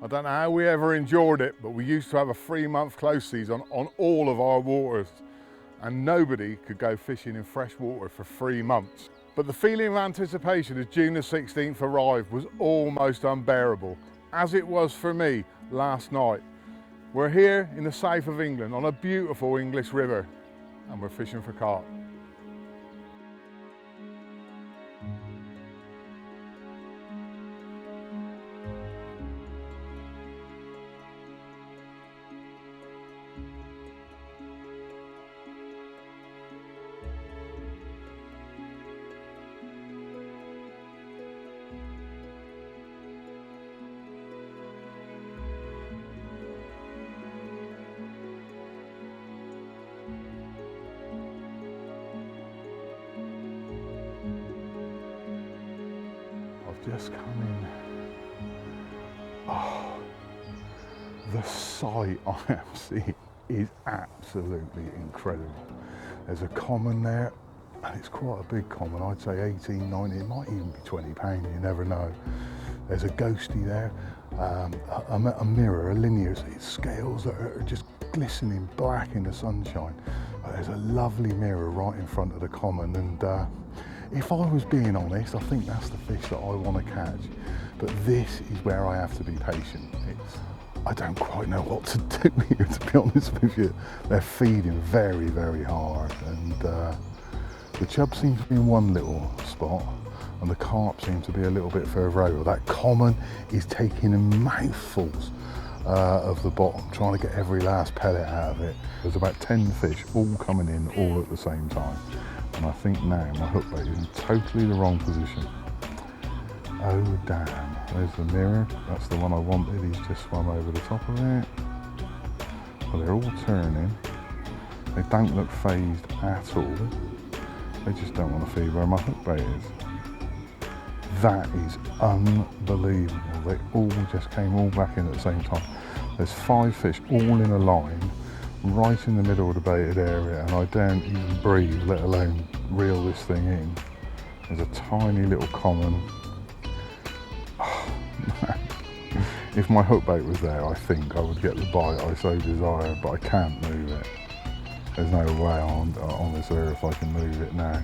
I don't know how we ever endured it, but we used to have a 3-month close season on all of our waters, and nobody could go fishing in fresh water for 3 months. But the feeling of anticipation as June the 16th arrived was almost unbearable, as it was for me last night. We're here in the south of England on a beautiful English river, and we're fishing for carp. Just come in. Oh, the sight I am seeing is absolutely incredible. There's a common there, and it's quite a big common. I'd say 18, 19, it might even be 20 pounds, you never know. There's a ghosty there, a mirror, a linear, it's scales that are just glistening black in the sunshine. There's a lovely mirror right in front of the common, and if I was being honest, I think that's the fish that I want to catch. But this is where I have to be patient. I don't quite know what to do here, to be honest with you. They're feeding very, very hard, and the chub seems to be in one little spot, and the carp seems to be a little bit further over. That common is taking mouthfuls of the bottom, trying to get every last pellet out of it. There's about 10 fish all coming in all at the same time. And I think now my hook bait is in totally the wrong position. Oh damn, there's the mirror. That's the one I wanted. He's just swum over the top of it. Well, they're all turning. They don't look phased at all. They just don't want to feed where my hook bait is. That is unbelievable. They all just came all back in at the same time. There's 5 fish all in a line, right in the middle of the baited area, and I don't even breathe, let alone reel this thing in. There's a tiny little common. Oh, man. If my hook bait was there, I think I would get the bite I so desire, but I can't move it. There's no way on this earth I can move it now.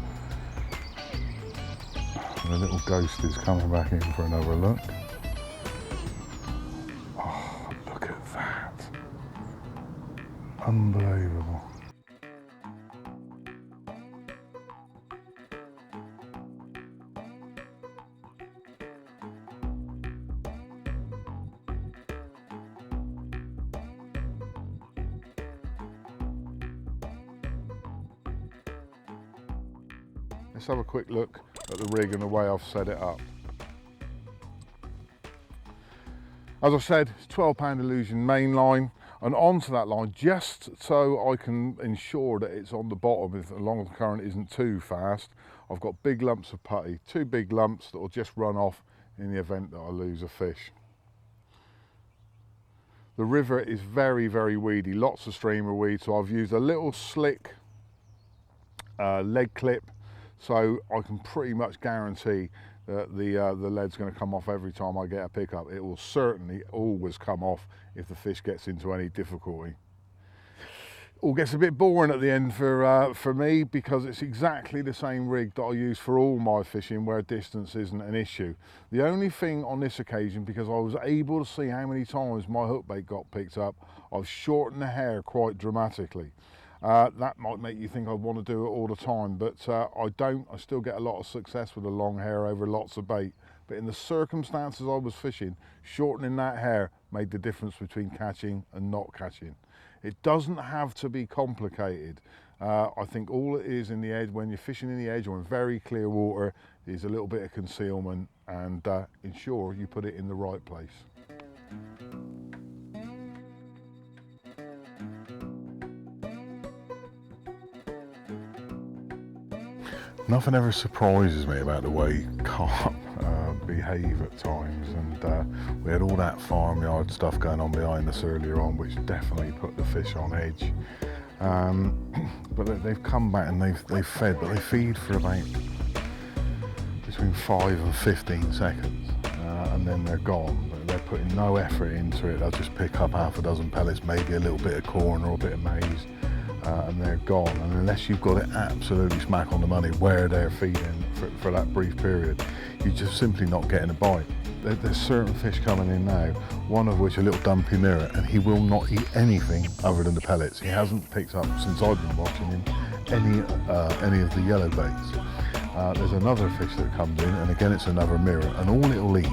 The little ghost is coming back in for another look. Oh, look at that. Unbelievable. Let's have a quick look at the rig and the way I've set it up. As I said, it's 12-pound Illusion main line, and onto that line, just so I can ensure that it's on the bottom as long as the current isn't too fast, I've got big lumps of putty, 2 big lumps that will just run off in the event that I lose a fish. The river is very, very weedy, lots of streamer weed, so I've used a little slick lead clip, so I can pretty much guarantee that the lead's going to come off every time I get a pickup. It will certainly always come off if the fish gets into any difficulty. All gets a bit boring at the end for me, because it's exactly the same rig that I use for all my fishing where distance isn't an issue. The only thing on this occasion, because I was able to see how many times my hook bait got picked up, I've shortened the hair quite dramatically. That might make you think I want to do it all the time, but I don't. I still get a lot of success with the long hair over lots of bait. But in the circumstances I was fishing, shortening that hair made the difference between catching and not catching. It doesn't have to be complicated. I think all it is in the edge, when you're fishing in the edge or in very clear water, is a little bit of concealment, and ensure you put it in the right place. Nothing ever surprises me about the way carp behave at times, and we had all that farmyard stuff going on behind us earlier on, which definitely put the fish on edge. But they've come back and they've fed, but they feed for about between 5 and 15 seconds, and then they're gone. they're putting no effort into it. They'll just pick up half a dozen pellets, maybe a little bit of corn or a bit of maize, and they're gone. And unless you've got it absolutely smack on the money where they're feeding for that brief period, you're just simply not getting a bite. There's certain fish coming in now, one of which a little dumpy mirror, and he will not eat anything other than the pellets. He hasn't picked up, since I've been watching him, any of the yellow baits. There's another fish that comes in, and again it's another mirror, and all it'll eat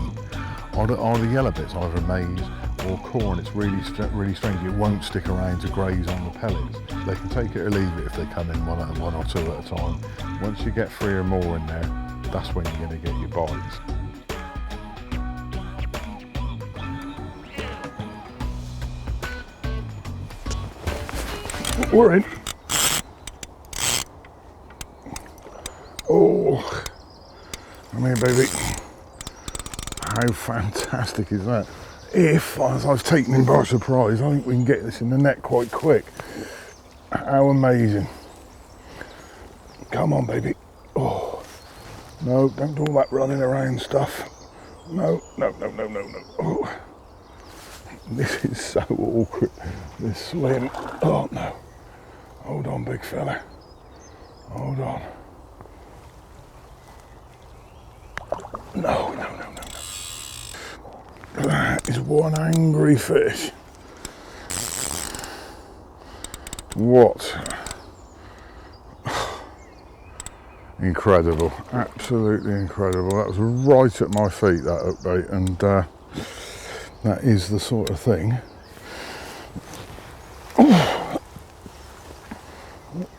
are the yellow bits, either maize or corn. It's really strange. It won't stick around to graze on the pellets. They can take it or leave it if they come in one or two at a time. Once you get 3 or more in there, that's when you're going to get your bites. We're in. Oh, come here, baby. How fantastic is that? If, as I've taken him by surprise, I think we can get this in the net quite quick. How amazing. Come on, baby. Oh, no, don't do all that running around stuff. No. Oh, this is so awkward, this swim. Oh, no. Hold on, big fella. Hold on. No. That is one angry fish. What? Incredible, absolutely incredible. That was right at my feet, that hook bait, and that is the sort of thing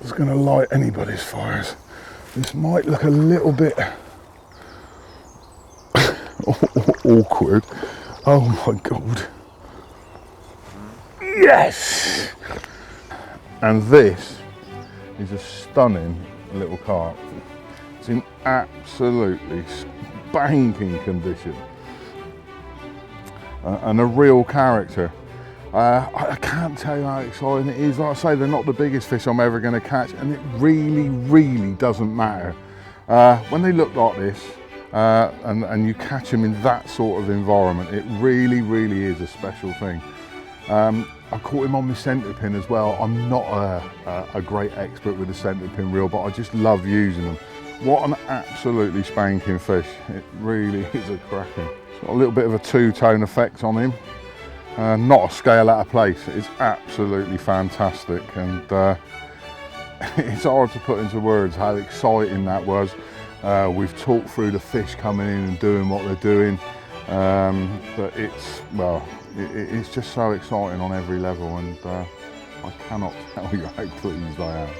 that's going to light anybody's fires. This might look a little bit awkward. Oh my God. Yes! And this is a stunning little carp. It's in absolutely spanking condition. And a real character. I can't tell you how exciting it is. Like I say, they're not the biggest fish I'm ever going to catch, and it really doesn't matter. When they look like this, and you catch them in that sort of environment, it really is a special thing. I caught him on my centre pin as well. I'm not a great expert with the centre pin reel, but I just love using them. What an absolutely spanking fish. It really is a cracker. It's got a little bit of a two-tone effect on him. Not a scale out of place. It's absolutely fantastic, and it's hard to put into words how exciting that was. We've talked through the fish coming in and doing what they're doing, but it's just so exciting on every level, and I cannot tell you how pleased I am.